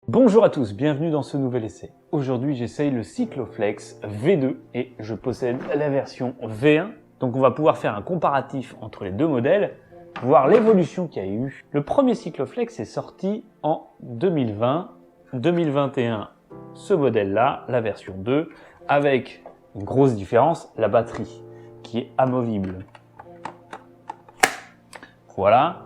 Bonjour à tous, bienvenue dans ce nouvel essai. Aujourd'hui, j'essaye le Cycloflex V2 et je possède la version V1. Donc on va pouvoir faire un comparatif entre les deux modèles, voir l'évolution qu'il y a eu. Le premier Cycloflex est sorti en 2020. 2021, ce modèle-là, la version 2, avec une grosse différence, la batterie, qui est amovible. Voilà.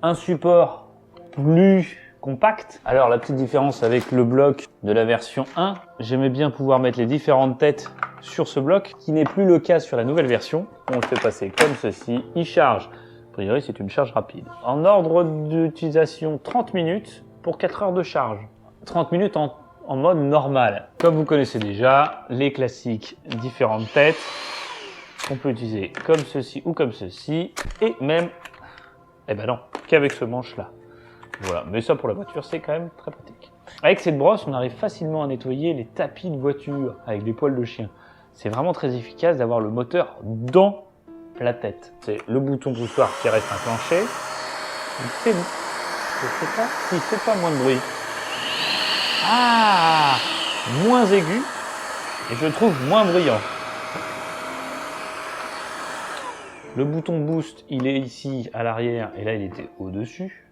Un support plus compact. Alors la petite différence avec le bloc de la version 1, j'aimais bien pouvoir mettre les différentes têtes sur ce bloc, qui n'est plus le cas sur la nouvelle version. On le fait passer comme ceci, il charge. A priori c'est une charge rapide. En ordre d'utilisation 30 minutes pour 4 heures de charge. 30 minutes en mode normal. Comme vous connaissez déjà, les classiques différentes têtes qu'on peut utiliser comme ceci ou comme ceci, et même, eh ben non, qu'avec ce manche là. Voilà, mais ça pour la voiture, c'est quand même très pratique. Avec cette brosse, on arrive facilement à nettoyer les tapis de voiture avec des poils de chien. C'est vraiment très efficace d'avoir le moteur dans la tête. C'est le bouton poussoir qui reste enclenché. Je sais pas s'il fait pas moins de bruit. Ah, moins aigu et je trouve moins bruyant. Le bouton boost, il est ici à l'arrière et là il était au-dessus.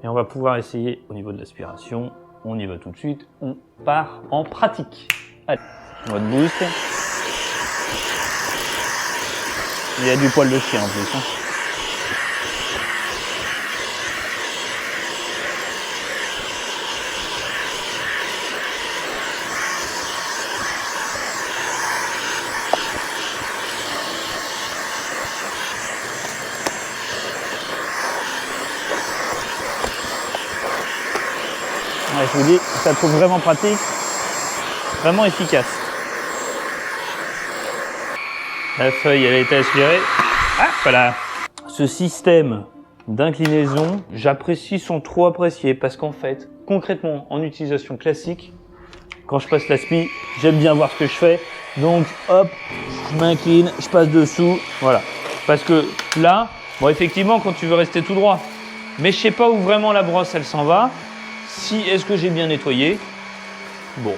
Et on va pouvoir essayer au niveau de l'aspiration. On y va tout de suite. On part en pratique. Allez, mode boost. Il y a du poil de chien en plus. Ouais, je vous dis, ça trouve vraiment pratique, vraiment efficace. La feuille, elle a été aspirée. Ah, voilà. Ce système d'inclinaison, j'apprécie sans trop apprécier parce qu'en fait, concrètement, en utilisation classique, quand je passe l'aspi, j'aime bien voir ce que je fais. Donc, hop, je m'incline, je passe dessous, voilà. Parce que là, bon, effectivement, quand tu veux rester tout droit, mais je sais pas où vraiment la brosse, elle s'en va. Si est-ce que j'ai bien nettoyé? Bon.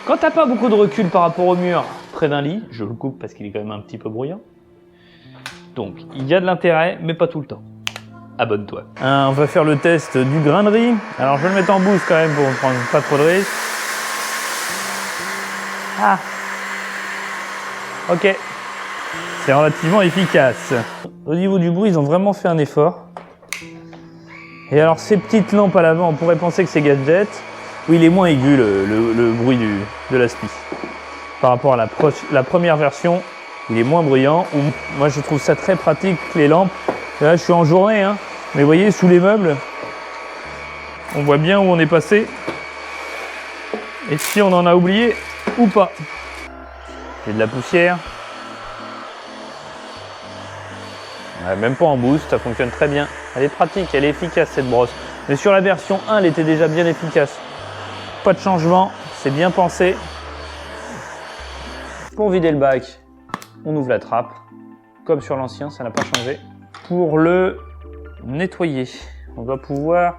Quand t'as pas beaucoup de recul par rapport au mur près d'un lit, je le coupe parce qu'il est quand même un petit peu bruyant. Donc, il y a de l'intérêt, mais pas tout le temps. Abonne-toi. On va faire le test du grain de riz. Alors, je vais le mettre en boost quand même pour prendre pas trop de risques. Ah. Ok. C'est relativement efficace. Au niveau du bruit, ils ont vraiment fait un effort. Et alors ces petites lampes à l'avant, on pourrait penser que c'est gadget. Oui, il est moins aigu le bruit de l'aspi. Par rapport à la première version, il est moins bruyant. Moi je trouve ça très pratique les lampes. Et là je suis en journée, hein. Mais vous voyez sous les meubles, on voit bien où on est passé. Et si on en a oublié ou pas. Il y a de la poussière. Ouais, même pas en boost, ça fonctionne très bien. Elle est pratique, elle est efficace cette brosse. Mais sur la version 1, elle était déjà bien efficace. Pas de changement, c'est bien pensé. Pour vider le bac, on ouvre la trappe. Comme sur l'ancien, ça n'a pas changé. Pour le nettoyer, on va pouvoir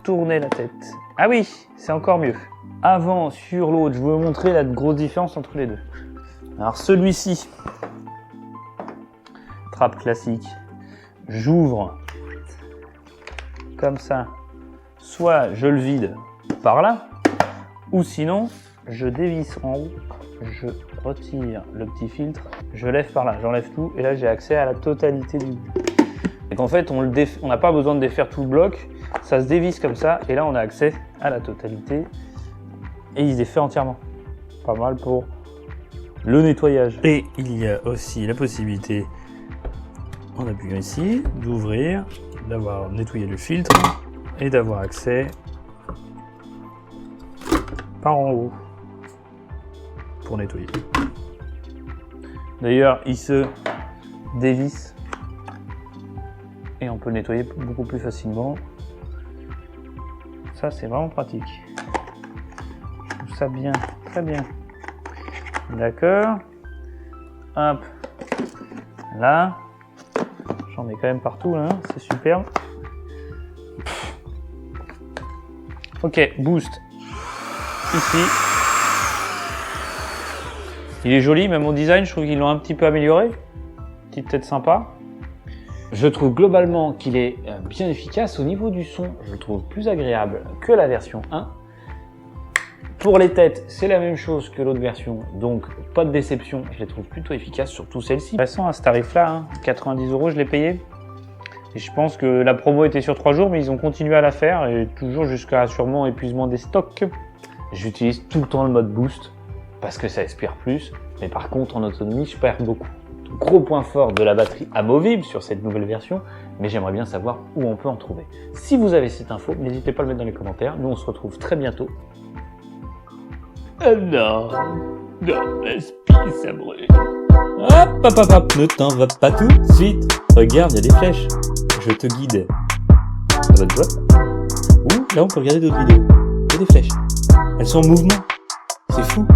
tourner la tête. Ah oui, c'est encore mieux. Avant, sur l'autre, je vais vous montrer la grosse différence entre les deux. Alors celui-ci, trappe classique, j'ouvre comme ça, soit je le vide par là, ou sinon je dévisse en haut, je retire le petit filtre, je lève par là, j'enlève tout et là j'ai accès à la totalité du bloc. Et qu'en fait on n'a pas besoin de défaire tout le bloc, ça se dévisse comme ça et là on a accès à la totalité et il se défait entièrement. Pas mal pour le nettoyage. Et il y a aussi la possibilité, en appuyant ici, d'ouvrir, d'avoir nettoyé le filtre et d'avoir accès par en haut pour nettoyer. D'ailleurs, il se dévisse et on peut le nettoyer beaucoup plus facilement. Ça, c'est vraiment pratique. Je trouve ça bien, très bien. D'accord. Hop. Là. J'en mets quand même partout, hein. C'est superbe. Ok, boost. Ici. Il est joli, même au design, je trouve qu'ils l'ont un petit peu amélioré. Petite tête sympa. Je trouve globalement qu'il est bien efficace. Au niveau du son, je le trouve plus agréable que la version 1. Pour les têtes, c'est la même chose que l'autre version, donc pas de déception, je les trouve plutôt efficaces, surtout celle-ci. De toute façon, à ce tarif-là, 90 €, je l'ai payé. Et je pense que la promo était sur 3 jours, mais ils ont continué à la faire, et toujours jusqu'à sûrement épuisement des stocks. J'utilise tout le temps le mode boost, parce que ça aspire plus, mais par contre, en autonomie, je perds beaucoup. Gros point fort de la batterie amovible sur cette nouvelle version, mais j'aimerais bien savoir où on peut en trouver. Si vous avez cette info, n'hésitez pas à le mettre dans les commentaires. Nous, on se retrouve très bientôt. Non, l'esprit, ça brûle. Hop, ne t'en va pas tout de suite. Regarde, il y a des flèches. Je te guide. Ça va te jouer. Ouh, là on peut regarder d'autres vidéos. Il y a des flèches. Elles sont en mouvement. C'est fou.